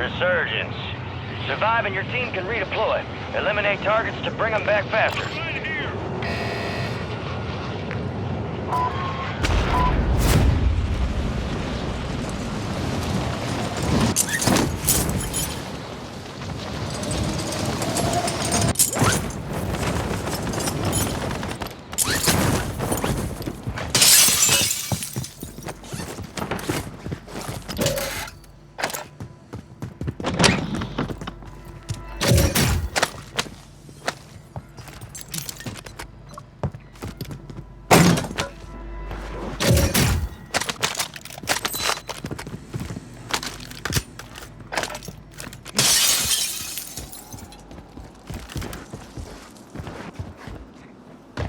Resurgence. Survive and your team can redeploy. Eliminate targets to bring them back faster.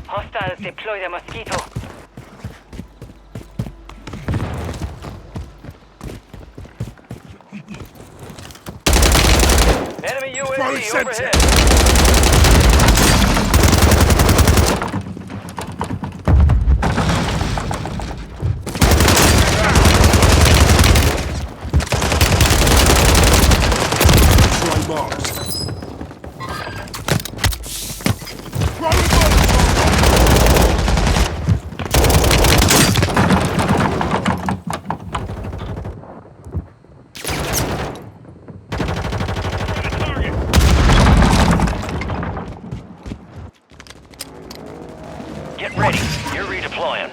Hostiles deploy the Mosquito. Enemy UAV overhead. Get ready. You're redeploying.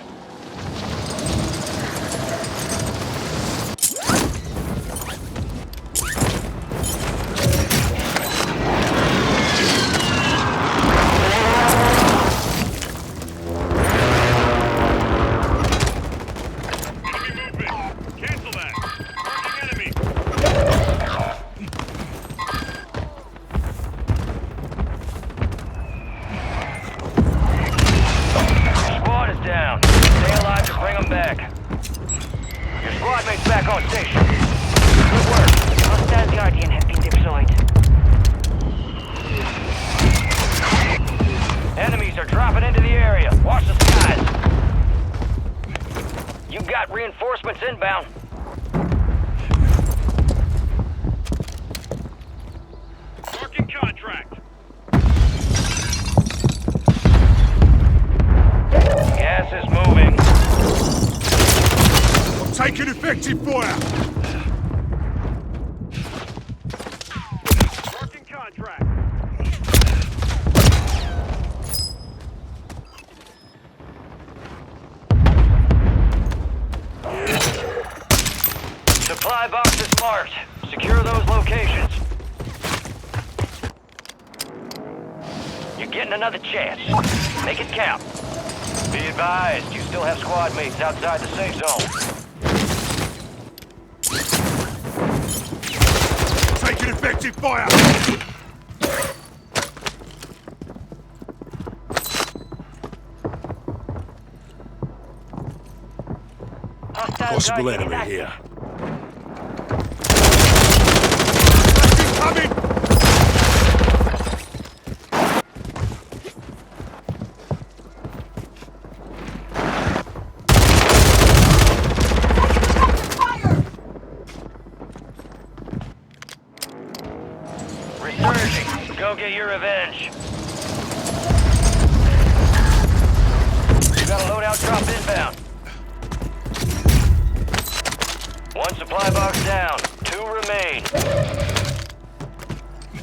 Down. Stay alive to bring them back. Your squad mates back on station. Good work. Hostile Guardian has been deployed. Enemies are dropping into the area. Watch the skies. You got reinforcements inbound. Marking contract. Gas is moving. I'm taking effective fire. Marking contract. Supply boxes marked. Secure those locations. You're getting another chance. Make it count. Be advised, you still have squad mates outside the safe zone. Taking effective fire. Possible enemy here. Coming. Resurging. Go get your revenge. You got a loadout drop inbound. One supply box down. 2 remain.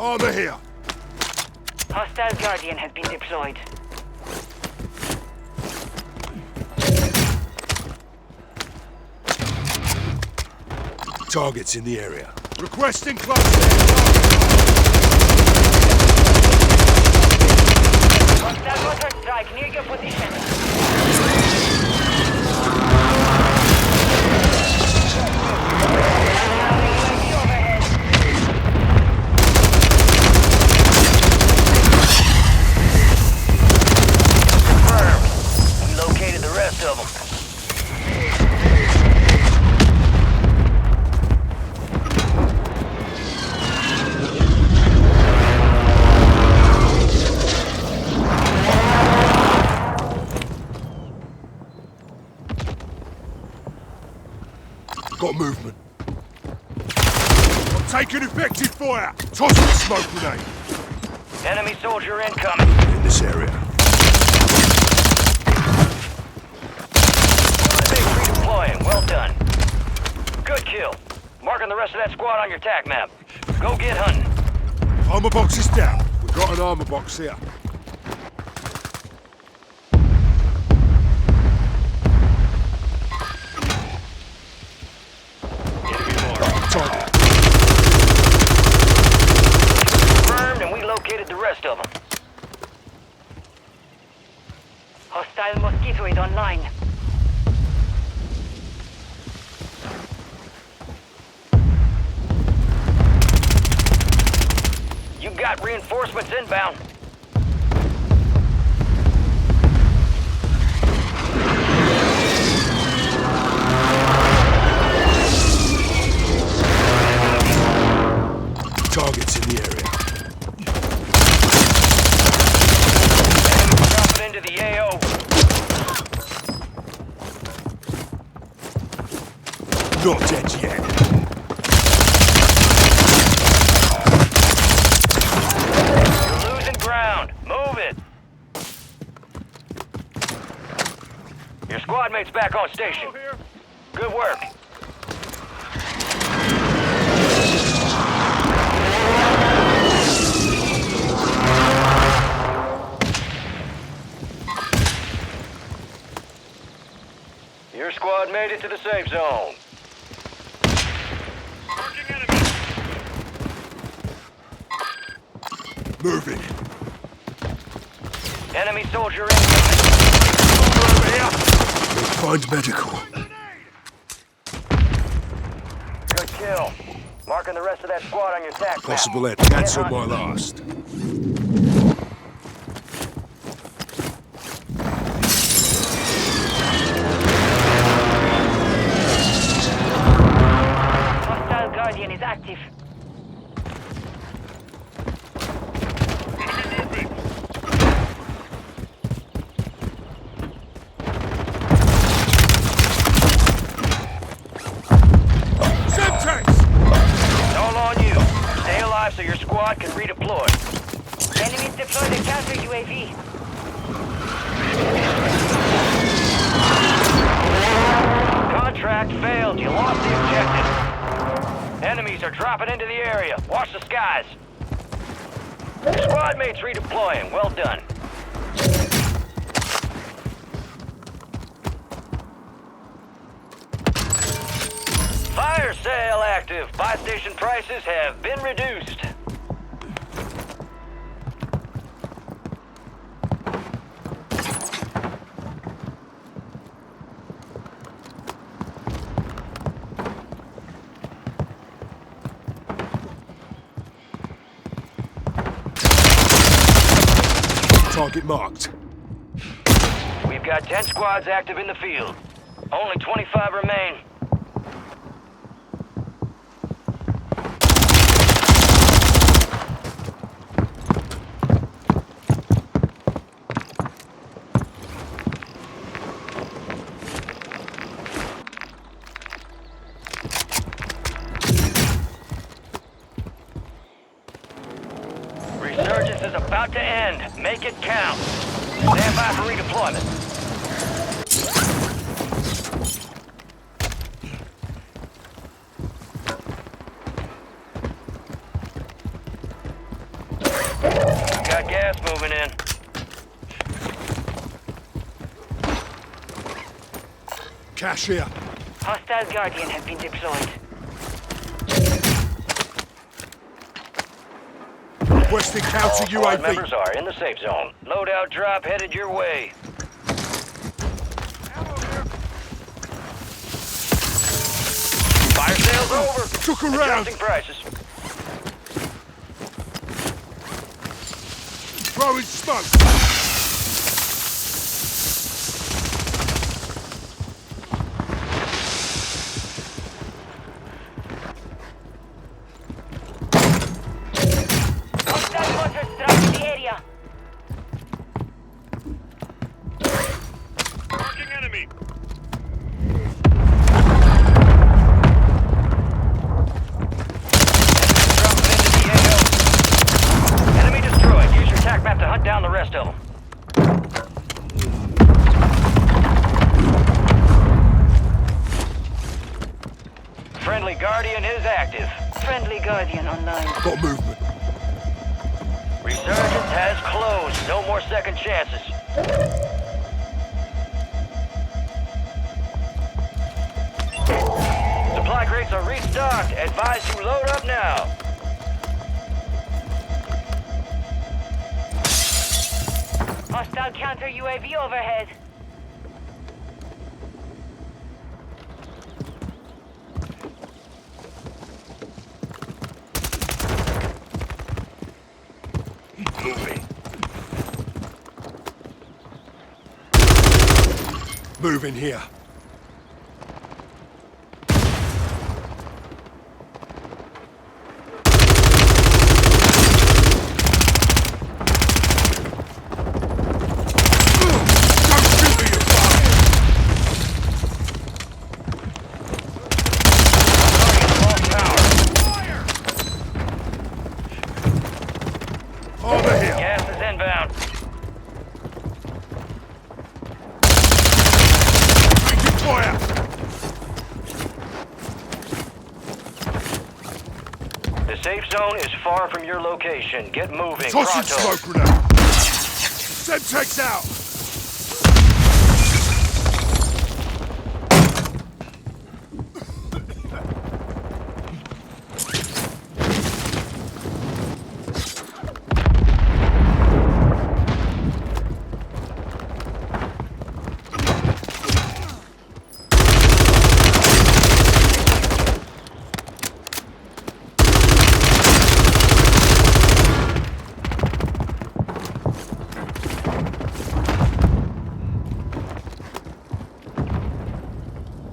Armor here. Hostile Guardian has been deployed. Targets in the area. Requesting close air. Hostile mortar strike near your position. Confirmed. We located the rest of them. Taking effective fire! Toss the smoke grenade! Enemy soldier incoming. In this area. Squad mate redeploying. Well done. Good kill. Marking the rest of that squad on your tac map. Go get hunting. Armor box is down. We've got an armor box here. Target. Confirmed, and we located the rest of them. Hostile mosquito is online. You got reinforcements inbound. Targets in the area. Enemy dropping into the AO. Not dead yet. You're losing ground. Move it. Your squad mate's back on station. Good work. Your squad made it to the safe zone. Moving. Enemy soldier incoming. Over here. Let's find medical. Good kill. Marking the rest of that squad on your tac map. Possible hit. Get Cancel hunting. my last. Hostile Guardian is active. Semtex! It's all on you. Stay alive so your squad can redeploy. Enemies deployed a counter UAV. Contract failed. You lost the objective. Enemies are dropping into the area. Watch the skies. Squad mates redeploying. Well done. Fire sale active. Buy station prices have been reduced. Target marked. We've got 10 squads active in the field. Only 25 remain. Resurgence is about to end. Make it count. Stand by for redeployment. Got gas moving in. Cash here. Hostile Guardian has been deployed. Requesting counter All squad UAV. members are in the safe zone. Loadout drop headed your way. Fire sale's over. Took a round. Adjusting prices. Throwing smoke. Hostile mortar strike in the area. Marking enemy. most of them. Friendly Guardian is active. Friendly Guardian online. Got movement. Resurgence has closed. No more second chances. Supply crates are restocked. Advise you load up now. Hostile counter UAV overhead. Moving. Moving here. Over here. Gas is inbound. Taking fire. The safe zone is far from your location. Get moving. Tossing Pronto. smoke grenade. thnx out.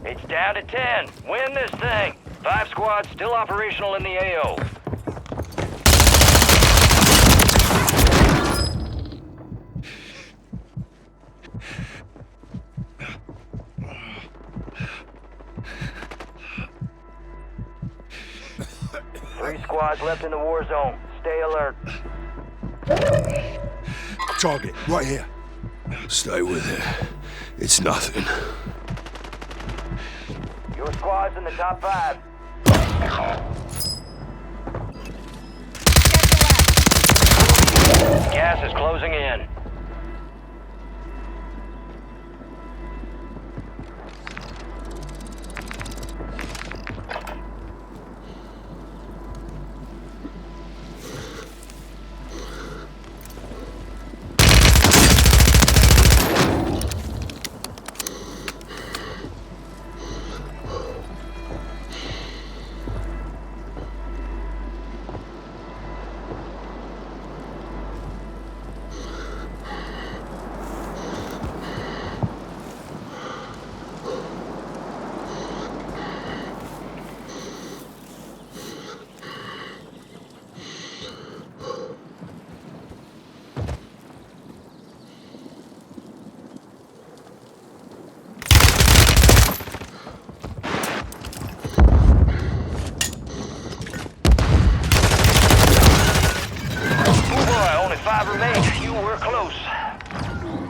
It's down to 10. Win this thing. 5 squads still operational in the AO. Three squads left in the war zone. Stay alert. Target, right here. Stay with it. It's nothing. Your squad's in the top 5. Gas is closing in.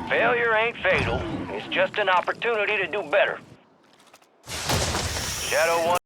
Failure ain't fatal. It's just an opportunity to do better. Shadow 1.